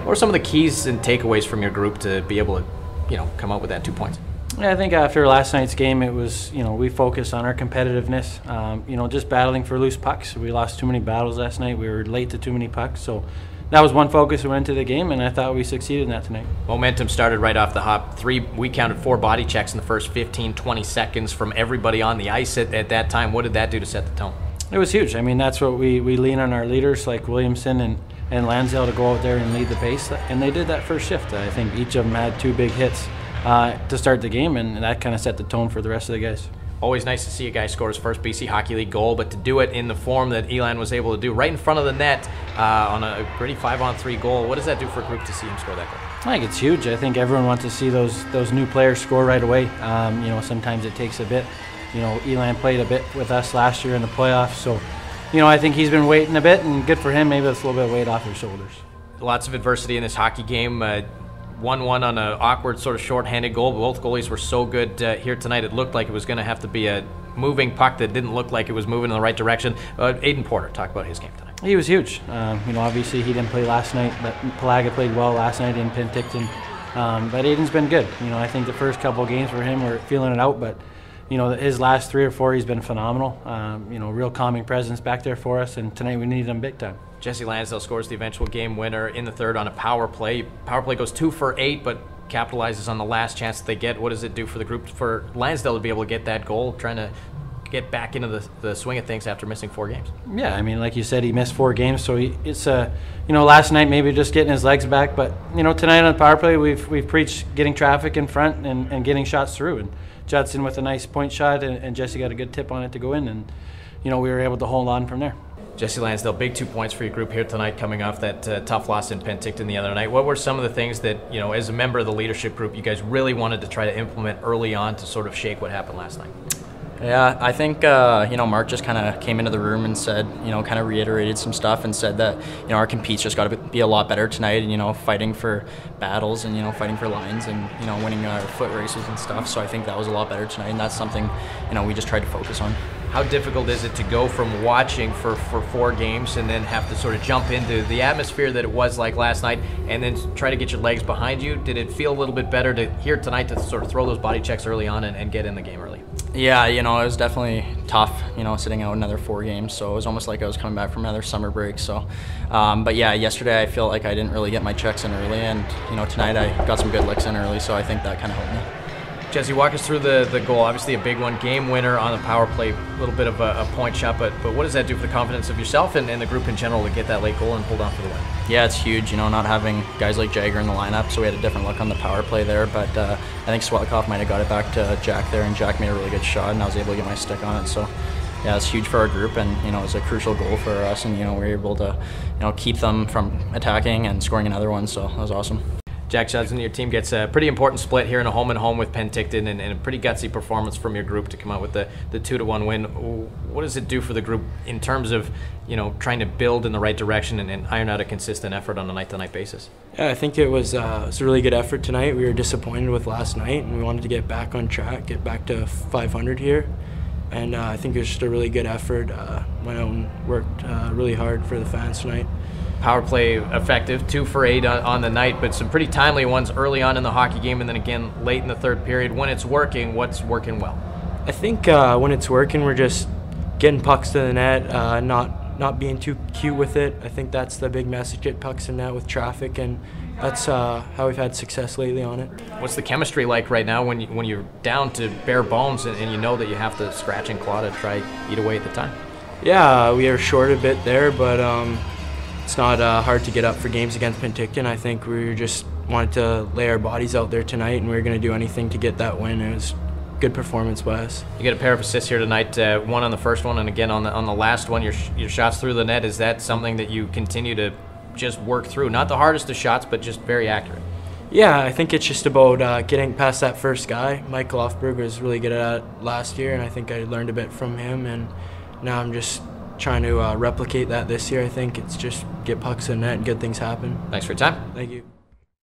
What are some of the keys and takeaways from your group to be able to, come out with that 2 points? Yeah, I think after last night's game, it was, we focused on our competitiveness, just battling for loose pucks. We lost too many battles last night. We were late to too many pucks. So that was one focus we went into the game, and I thought we succeeded in that tonight. Momentum started right off the hop. We counted 4 body checks in the first 15, 20 seconds from everybody on the ice at that time. What did that do to set the tone? It was huge. I mean, that's what we lean on our leaders like Williamson and Lansdale to go out there and lead the pace, and they did that first shift. I think each of them had 2 big hits to start the game, and that kind of set the tone for the rest of the guys. Always nice to see a guy score his first BC Hockey League goal, but to do it in the form that Elan was able to do right in front of the net on a pretty 5-on-3 goal. What does that do for a group to see him score that goal? I think it's huge. I think everyone wants to see those new players score right away. Sometimes it takes a bit. Elan played a bit with us last year in the playoffs, so I think he's been waiting a bit, and good for him. Maybe that's a little bit of weight off his shoulders. Lots of adversity in this hockey game. 1-1 on an awkward sort of short-handed goal. Both goalies were so good here tonight. It looked like it was going to have to be a moving puck that didn't look like it was moving in the right direction. Aiden Porter, talk about his game tonight. He was huge. Obviously he didn't play last night, but Palaga played well last night in Penticton. But Aiden's been good. I think the first couple of games for him were feeling it out, but his last 3 or 4 he's been phenomenal. Real calming presence back there for us, and tonight we needed him big time. Jesse Lansdale scores the eventual game winner in the third on a power play. Power play goes 2 for 8, but capitalizes on the last chance that they get. What does it do for the group, for Lansdale to be able to get that goal, trying to get back into the swing of things after missing 4 games? Yeah, I mean, like you said, he missed 4 games, so it's last night maybe just getting his legs back, but tonight on the power play we've preached getting traffic in front and getting shots through, and Judson with a nice point shot, and Jesse got a good tip on it to go in, and we were able to hold on from there. Jesse Lansdale, big 2 points for your group here tonight, coming off that tough loss in Penticton the other night. What were some of the things that, as a member of the leadership group, you guys really wanted to try to implement early on to sort of shake what happened last night? Yeah, I think, Mark just kind of came into the room and said, kind of reiterated some stuff and said that, our compete's just got to be a lot better tonight, and, fighting for battles and, fighting for lines and, winning our foot races and stuff. So I think that was a lot better tonight, and that's something, we just tried to focus on. How difficult is it to go from watching for 4 games and then have to sort of jump into the atmosphere that it was like last night and then try to get your legs behind you? Did it feel a little bit better to here tonight to sort of throw those body checks early on and get in the game early? Yeah, it was definitely tough, sitting out another 4 games. So it was almost like I was coming back from another summer break. So, but yeah, yesterday I feel like I didn't really get my checks in early, and tonight I got some good licks in early. So I think that kind of helped me. Jesse, walk us through the goal. Obviously a big one, game winner on the power play, a little bit of a point shot, but what does that do for the confidence of yourself and the group in general to get that late goal and hold on for the win? Yeah, it's huge, not having guys like Jagger in the lineup, so we had a different look on the power play there, but I think Swetlikov might have got it back to Jack there, and Jack made a really good shot, and I was able to get my stick on it, so yeah, it's huge for our group, and it was a crucial goal for us, and we were able to keep them from attacking and scoring another one, so that was awesome. Jack Judson, your team gets a pretty important split here in a home-and-home with Penticton, and a pretty gutsy performance from your group to come out with the 2-1 win. What does it do for the group in terms of trying to build in the right direction and iron out a consistent effort on a night-to-night basis? Yeah, I think it was a really good effort tonight. We were disappointed with last night, and we wanted to get back on track, get back to 500 here. And I think it was just a really good effort. Went out and worked really hard for the fans tonight. Power play effective, 2 for 8 on the night, but some pretty timely ones early on in the hockey game and then again late in the third period. When it's working, what's working well? I think when it's working, we're just getting pucks to the net, not being too cute with it. I think that's the big message, get pucks in net with traffic, and that's how we've had success lately on it. What's the chemistry like right now when you're down to bare bones and you know that you have to scratch and claw to try eat away at the time? Yeah, we are short a bit there, but it's not hard to get up for games against Penticton. I think we just wanted to lay our bodies out there tonight, and we were going to do anything to get that win. It was a good performance by us. You get a pair of assists here tonight, one on the first one and again on the last one. Your shots through the net, is that something that you continue to just work through? Not the hardest of shots, but just very accurate. Yeah, I think it's just about getting past that first guy. Mike Lofberg was really good at it last year, and I think I learned a bit from him, and now I'm just trying to replicate that this year. I think it's just get pucks in net and good things happen. Thanks for your time. Thank you.